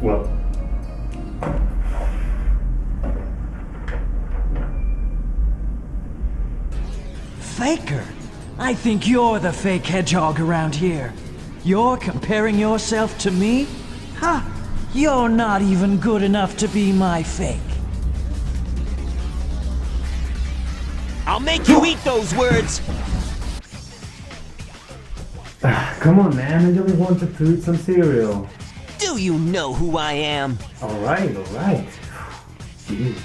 Well, Faker? I think you're the fake hedgehog around here. You're comparing yourself to me? Ha! You're not even good enough to be my fake. I'll make you eat those words! come on, man. I only wanted to eat some cereal. Do you know who I am? Alright. Jeez.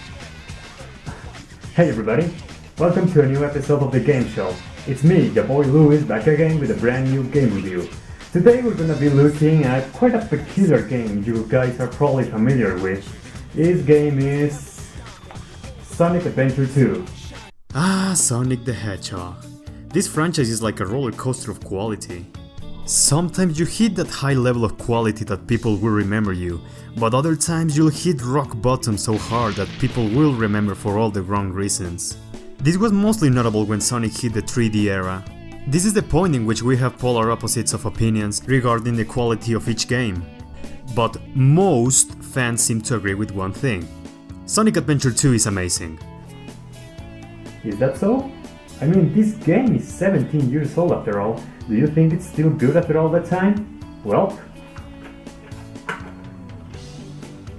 Hey everybody, welcome to a new episode of The Game Show. It's me, your boy Louis, back again with a brand new game review. Today we're gonna be looking at quite a peculiar game you guys are probably familiar with. This game is Sonic Adventure 2. Ah, Sonic the Hedgehog. This franchise is like a roller coaster of quality. Sometimes you hit that high level of quality that people will remember you, but other times you'll hit rock bottom so hard that people will remember for all the wrong reasons. This was mostly notable when Sonic hit the 3D era. This is the point in which we have polar opposites of opinions regarding the quality of each game. But most fans seem to agree with one thing. Sonic Adventure 2 is amazing. Is that so? I mean, this game is 17 years old after all. Do you think it's still good after all that time? Well,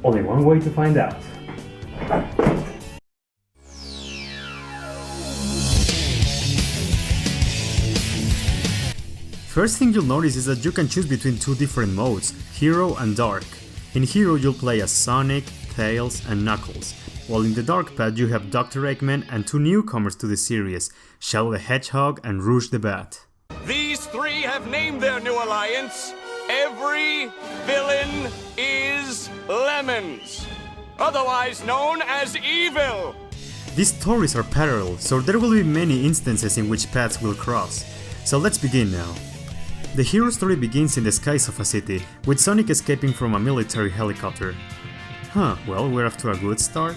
only one way to find out. First thing you'll notice is that you can choose between two different modes, Hero and Dark. In Hero you'll play as Sonic, Tails and Knuckles, while in the Dark Path you have Dr. Eggman and two newcomers to the series, Shadow the Hedgehog and Rouge the Bat. These three have named their new alliance. Every villain is Lemons, otherwise known as Evil. These stories are parallel, so there will be many instances in which paths will cross. So let's begin now. The hero story begins in the skies of a city, with Sonic escaping from a military helicopter. Well, we're off to a good start.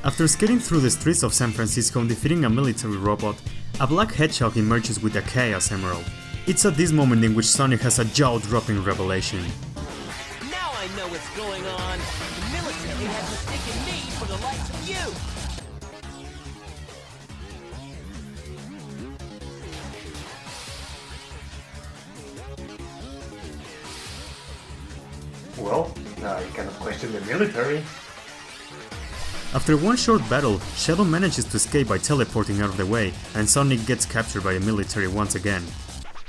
After skating through the streets of San Francisco and defeating a military robot, a black hedgehog emerges with a Chaos Emerald. It's at this moment in which Sonic has a jaw-dropping revelation. Now I know what's going on. The military has mistaken me for the likes of you. Well, I cannot question the military. After one short battle, Shadow manages to escape by teleporting out of the way, and Sonic gets captured by the military once again.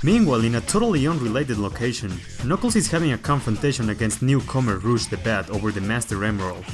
Meanwhile, in a totally unrelated location, Knuckles is having a confrontation against newcomer Rouge the Bat over the Master Emerald.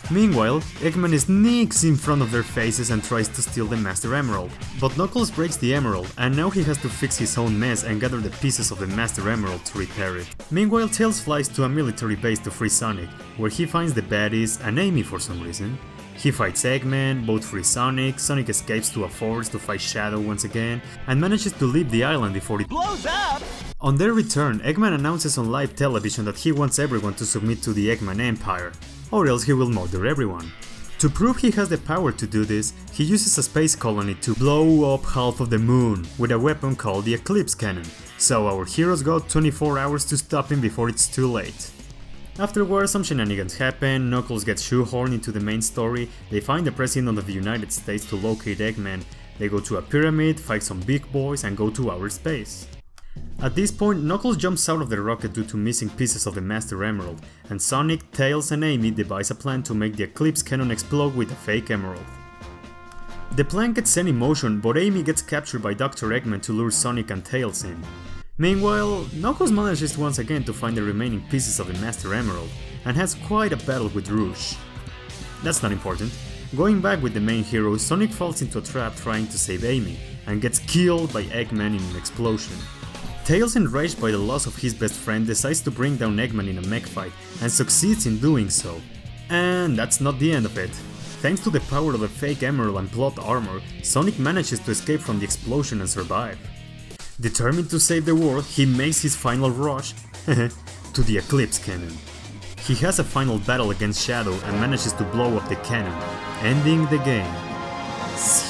Meanwhile, Eggman sneaks in front of their faces and tries to steal the Master Emerald, but Knuckles breaks the emerald and now he has to fix his own mess and gather the pieces of the Master Emerald to repair it. Meanwhile, Tails flies to a military base to free Sonic, where he finds the baddies and Amy for some reason. He fights Eggman, both free Sonic, Sonic escapes to a forest to fight Shadow once again, and manages to leave the island before it Blows up! On their return, Eggman announces on live television that he wants everyone to submit to the Eggman Empire, or else he will murder everyone. To prove he has the power to do this, he uses a space colony to blow up half of the moon with a weapon called the Eclipse Cannon, so our heroes got 24 hours to stop him before it's too late. Afterwards, some shenanigans happen, Knuckles gets shoehorned into the main story, they find the President of the United States to locate Eggman, they go to a pyramid, fight some big boys and go to outer space. At this point, Knuckles jumps out of the rocket due to missing pieces of the Master Emerald, and Sonic, Tails and Amy devise a plan to make the Eclipse Cannon explode with a fake emerald. The plan gets set in motion, but Amy gets captured by Dr. Eggman to lure Sonic and Tails in. Meanwhile, Knuckles manages once again to find the remaining pieces of the Master Emerald, and has quite a battle with Rouge. That's not important. Going back with the main hero, Sonic falls into a trap trying to save Amy, and gets killed by Eggman in an explosion. Tails, enraged by the loss of his best friend, decides to bring down Eggman in a mech fight, and succeeds in doing so. And that's not the end of it. Thanks to the power of the fake emerald and plot armor, Sonic manages to escape from the explosion and survive. Determined to save the world, he makes his final rush to the Eclipse Cannon. He has a final battle against Shadow and manages to blow up the cannon, ending the game.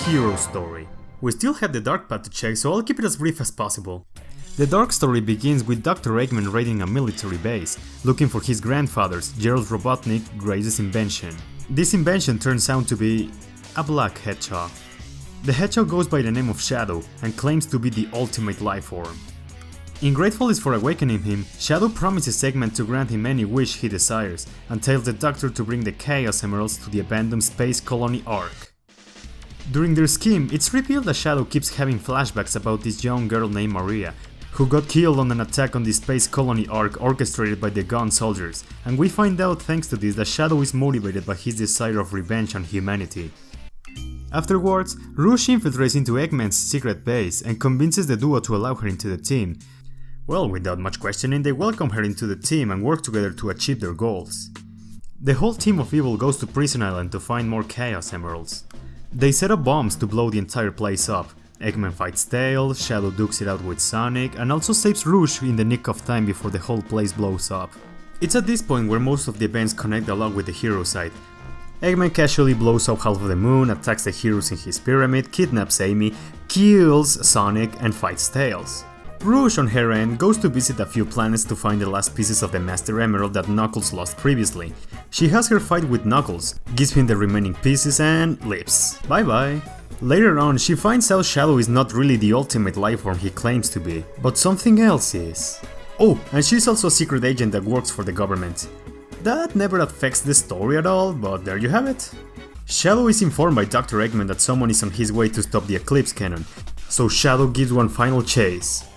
Hero story. We still have the Dark Path to check, so I'll keep it as brief as possible. The dark story begins with Dr. Eggman raiding a military base, looking for his grandfather's, Gerald Robotnik, greatest invention. This invention turns out to be a black hedgehog. The hedgehog goes by the name of Shadow and claims to be the ultimate life form. In gratefulness for awakening him, Shadow promises Eggman to grant him any wish he desires and tells the Doctor to bring the Chaos Emeralds to the abandoned space colony Ark. During their scheme, it's revealed that Shadow keeps having flashbacks about this young girl named Maria, who got killed on an attack on the space colony Ark orchestrated by the Gun Soldiers, and we find out thanks to this that Shadow is motivated by his desire of revenge on humanity. Afterwards, Rouge infiltrates into Eggman's secret base and convinces the duo to allow her into the team. Well, without much questioning, they welcome her into the team and work together to achieve their goals. The whole team of evil goes to Prison Island to find more Chaos Emeralds. They set up bombs to blow the entire place up. Eggman fights Tails, Shadow dukes it out with Sonic, and also saves Rouge in the nick of time before the whole place blows up. It's at this point where most of the events connect along with the hero side. Eggman casually blows up half of the moon, attacks the heroes in his pyramid, kidnaps Amy, kills Sonic, and fights Tails. Rouge, on her end, goes to visit a few planets to find the last pieces of the Master Emerald that Knuckles lost previously. She has her fight with Knuckles, gives him the remaining pieces, and leaves. Bye bye. Later on, she finds out Shadow is not really the ultimate lifeform he claims to be, but something else is. Oh, and she's also a secret agent that works for the government. That never affects the story at all, but there you have it. Shadow is informed by Dr. Eggman that someone is on his way to stop the Eclipse Cannon, so Shadow gives one final chase.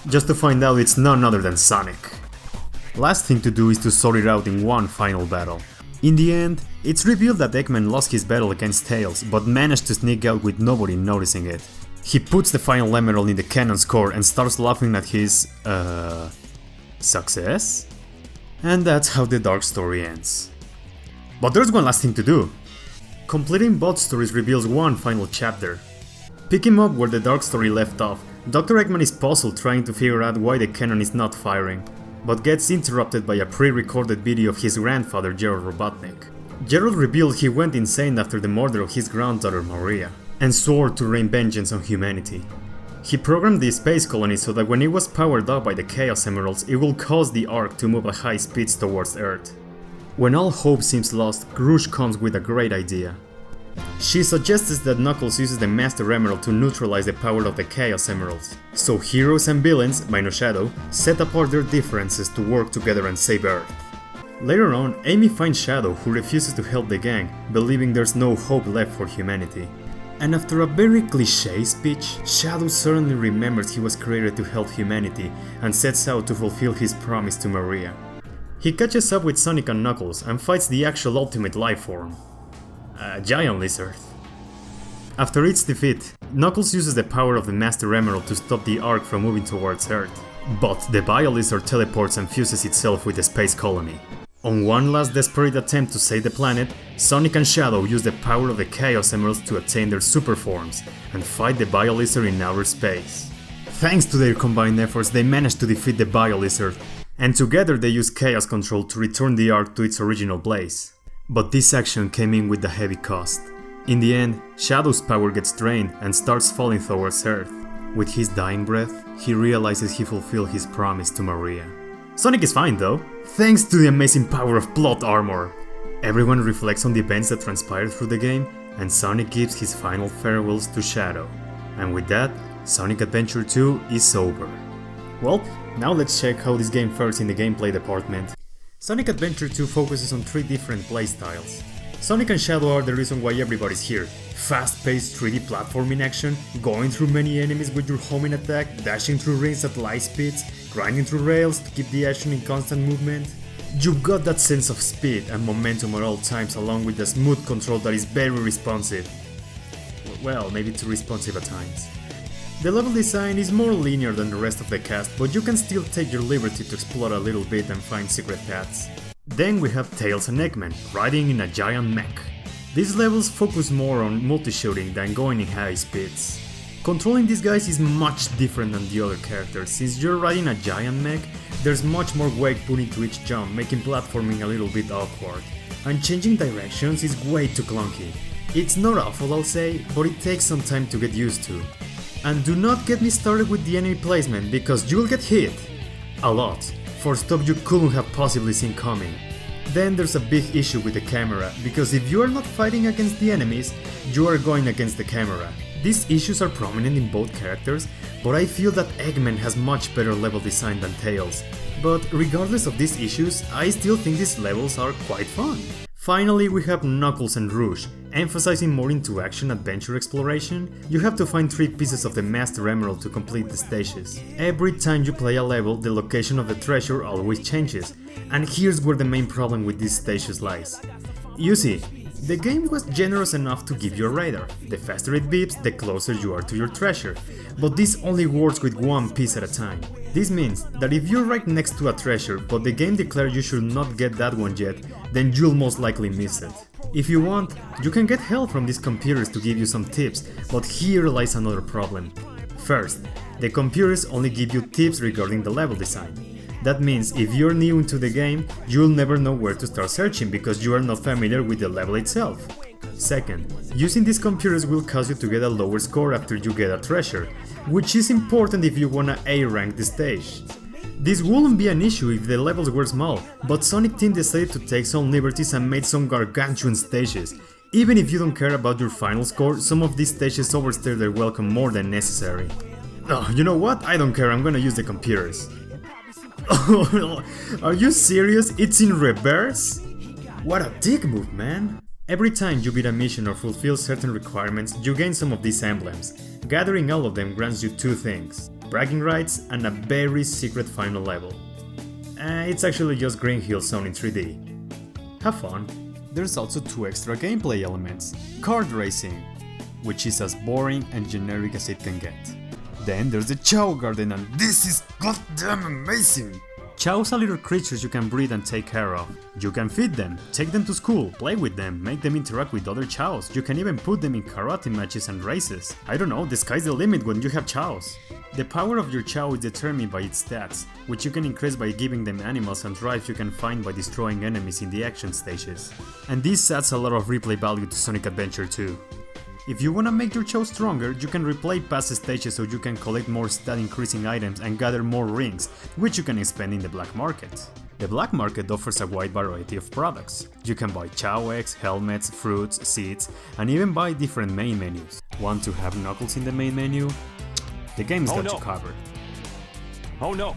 Just to find out it's none other than Sonic. Last thing to do is to sort it out in one final battle. In the end, it's revealed that Eggman lost his battle against Tails, but managed to sneak out with nobody noticing it. He puts the final emerald in the cannon's core and starts laughing at his, success? And that's how the dark story ends. But there's one last thing to do. Completing both stories reveals one final chapter. Picking up where the dark story left off, Dr. Eggman is puzzled trying to figure out why the cannon is not firing, but gets interrupted by a pre-recorded video of his grandfather Gerald Robotnik. Gerald revealed he went insane after the murder of his granddaughter Maria, and swore to rain vengeance on humanity. He programmed the space colony so that when it was powered up by the Chaos Emeralds, it will cause the Ark to move at high speeds towards Earth. When all hope seems lost, Rouge comes with a great idea. She suggests that Knuckles uses the Master Emerald to neutralize the power of the Chaos Emeralds, so heroes and villains, minus Shadow, set apart their differences to work together and save Earth. Later on, Amy finds Shadow, who refuses to help the gang, believing there's no hope left for humanity. And after a very cliché speech, Shadow suddenly remembers he was created to help humanity and sets out to fulfill his promise to Maria. He catches up with Sonic and Knuckles and fights the actual ultimate lifeform, a giant lizard. After its defeat, Knuckles uses the power of the Master Emerald to stop the Ark from moving towards Earth, but the Bio-Lizard teleports and fuses itself with the space colony. On one last desperate attempt to save the planet, Sonic and Shadow use the power of the Chaos Emeralds to attain their super forms and fight the Bio-Lizard in outer space. Thanks to their combined efforts, they manage to defeat the Bio-Lizard, and together they use Chaos Control to return the Ark to its original place. But this action came in with a heavy cost. In the end, Shadow's power gets drained and starts falling towards Earth. With his dying breath, he realizes he fulfilled his promise to Maria. Sonic is fine though, thanks to the amazing power of plot armor. Everyone reflects on the events that transpired through the game, and Sonic gives his final farewells to Shadow. And with that, Sonic Adventure 2 is over. Well, now let's check how this game fares in the gameplay department. Sonic Adventure 2 focuses on 3 different playstyles. Sonic and Shadow are the reason why everybody's here. Fast-paced 3D platforming action, going through many enemies with your homing attack, dashing through rings at light speeds, grinding through rails to keep the action in constant movement. You've got that sense of speed and momentum at all times, along with the smooth control that is very responsive. Well, maybe too responsive at times. The level design is more linear than the rest of the cast, but you can still take your liberty to explore a little bit and find secret paths. Then we have Tails and Eggman, riding in a giant mech. These levels focus more on multi-shooting than going in high speeds. Controlling these guys is much different than the other characters. Since you're riding a giant mech, there's much more weight put into each jump, making platforming a little bit awkward. And changing directions is way too clunky. It's not awful, I'll say, but it takes some time to get used to. And do not get me started with the enemy placement, because you will get hit a lot for stuff you couldn't have possibly seen coming. Then there's a big issue with the camera, because if you are not fighting against the enemies, you are going against the camera. These issues are prominent in both characters, but I feel that Eggman has much better level design than Tails. But regardless of these issues, I still think these levels are quite fun. Finally, we have Knuckles and Rouge. Emphasizing more into action adventure exploration, you have to find 3 pieces of the Master Emerald to complete the stages. Every time you play a level, the location of the treasure always changes, and here's where the main problem with these stages lies. You see, the game was generous enough to give you a radar. The faster it beeps, the closer you are to your treasure, but this only works with 1 piece at a time. This means that if you're right next to a treasure but the game declares you should not get that one yet, then you'll most likely miss it. If you want, you can get help from these computers to give you some tips, but here lies another problem. First, the computers only give you tips regarding the level design. That means if you're new into the game, you'll never know where to start searching because you are not familiar with the level itself. Second, using these computers will cause you to get a lower score after you get a treasure, which is important if you wanna A-rank the stage. This wouldn't be an issue if the levels were small, but Sonic Team decided to take some liberties and made some gargantuan stages. Even if you don't care about your final score, some of these stages overstay their welcome more than necessary. Oh, you know what? I don't care, I'm gonna use the computers. Are you serious? It's in reverse? What a dick move, man! Every time you beat a mission or fulfill certain requirements, you gain some of these emblems. Gathering all of them grants you 2 things: bragging rights and a very secret final level. It's actually just Green Hill Zone in 3D. Have fun. There's also 2 extra gameplay elements. Kart racing, which is as boring and generic as it can get. Then there's the Chao Garden, and this is goddamn amazing! Chows are little creatures you can breed and take care of. You can feed them, take them to school, play with them, make them interact with other chows. You can even put them in karate matches and races. I don't know, the sky's the limit when you have chows. The power of your chow is determined by its stats, which you can increase by giving them animals and drives you can find by destroying enemies in the action stages. And this adds a lot of replay value to Sonic Adventure 2. If you wanna make your chow stronger, you can replay past stages so you can collect more stat increasing items and gather more rings, which you can spend in the black market. The black market offers a wide variety of products. You can buy chow eggs, helmets, fruits, seeds, and even buy different main menus. Want to have Knuckles in the main menu? The game's got you covered. Oh no!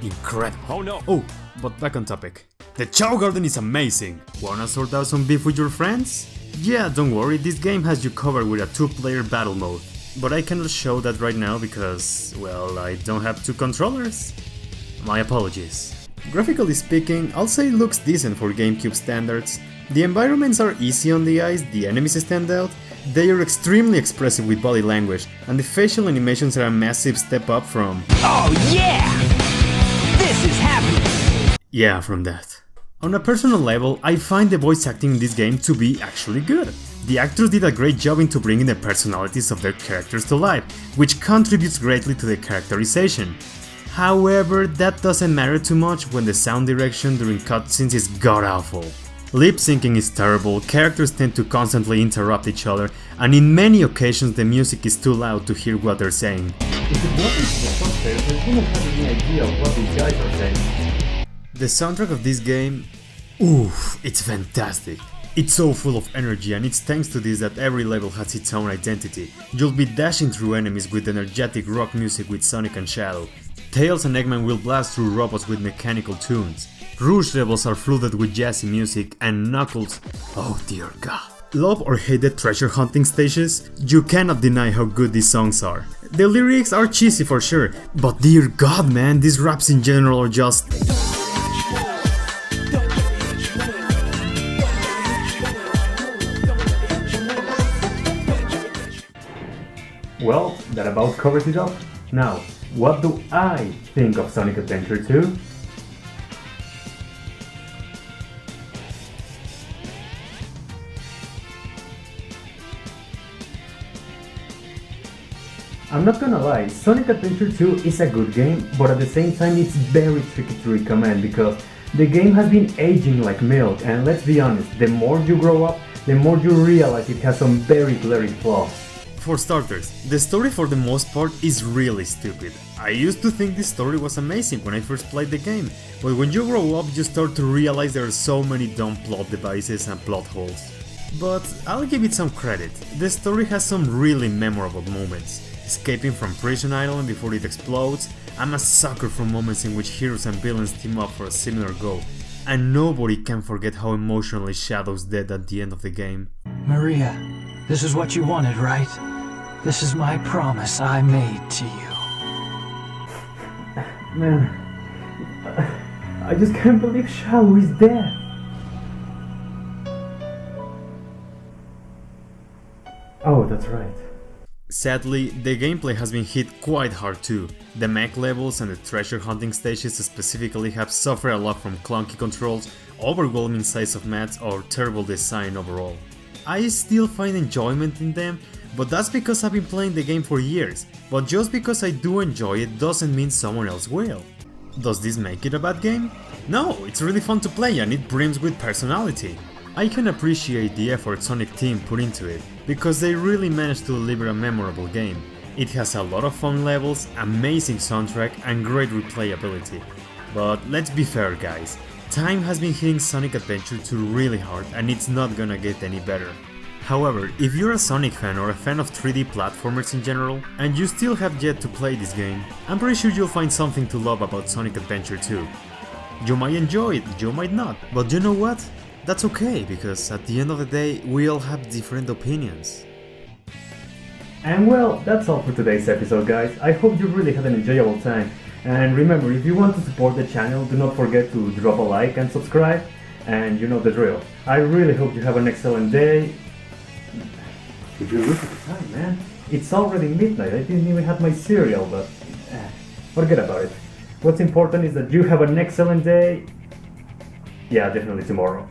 Incredible. Oh no! Oh, but back on topic. The Chao Garden is amazing! Wanna sort out some beef with your friends? Yeah, don't worry, this game has you covered with a 2-player battle mode. But I cannot show that right now because, well, I don't have 2 controllers. My apologies. Graphically speaking, I'll say it looks decent for GameCube standards. The environments are easy on the eyes, the enemies stand out, they are extremely expressive with body language, and the facial animations are a massive step up from Oh yeah! This is happening! yeah, from that. On a personal level, I find the voice acting in this game to be actually good. The actors did a great job into bringing the personalities of their characters to life, which contributes greatly to the characterization. However, that doesn't matter too much when the sound direction during cutscenes is god-awful. Lip syncing is terrible, characters tend to constantly interrupt each other, and in many occasions the music is too loud to hear what they're saying. If it wasn't for the subtitles, I wouldn't have any idea of what these guys are saying. The soundtrack of this game, oof, it's fantastic. It's so full of energy, and it's thanks to this that every level has its own identity. You'll be dashing through enemies with energetic rock music with Sonic and Shadow. Tails and Eggman will blast through robots with mechanical tunes. Rouge levels are flooded with jazzy music, and Knuckles, oh dear god. Love or hate the treasure hunting stages? You cannot deny how good these songs are. The lyrics are cheesy for sure, but dear god man, these raps in general are just... Well, that about covers it up. Now, what do I think of Sonic Adventure 2? I'm not gonna lie, Sonic Adventure 2 is a good game, but at the same time it's very tricky to recommend because the game has been aging like milk, and let's be honest, the more you grow up, the more you realize it has some very glaring flaws. For starters, the story for the most part is really stupid. I used to think this story was amazing when I first played the game, but when you grow up you start to realize there are so many dumb plot devices and plot holes. But I'll give it some credit, the story has some really memorable moments. Escaping from Prison Island before it explodes, I'm a sucker for moments in which heroes and villains team up for a similar goal, and nobody can forget how emotionally Shadow's dead at the end of the game. Maria, this is what you wanted, right? This is my promise I made to you. Man, I just can't believe Shadow is dead. Oh, that's right. Sadly, the gameplay has been hit quite hard too. The mech levels and the treasure hunting stages specifically have suffered a lot from clunky controls, overwhelming size of maps, or terrible design overall. I still find enjoyment in them, but that's because I've been playing the game for years, but just because I do enjoy it doesn't mean someone else will. Does this make it a bad game? No, it's really fun to play and it brims with personality. I can appreciate the effort Sonic Team put into it, because they really managed to deliver a memorable game. It has a lot of fun levels, amazing soundtrack and great replayability. But let's be fair guys, time has been hitting Sonic Adventure 2 really hard and it's not gonna get any better. However, if you're a Sonic fan or a fan of 3D platformers in general, and you still have yet to play this game, I'm pretty sure you'll find something to love about Sonic Adventure 2. You might enjoy it, you might not, but you know what? That's okay, because at the end of the day, we all have different opinions. And well, that's all for today's episode guys. I hope you really had an enjoyable time. And remember, if you want to support the channel, do not forget to drop a like and subscribe. And you know the drill. I really hope you have an excellent day. Did you look at the time, man? It's already midnight. I didn't even have my cereal, but forget about it. What's important is that you have an excellent day. Yeah, definitely tomorrow.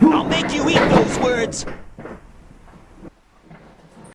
I'll make you eat those words!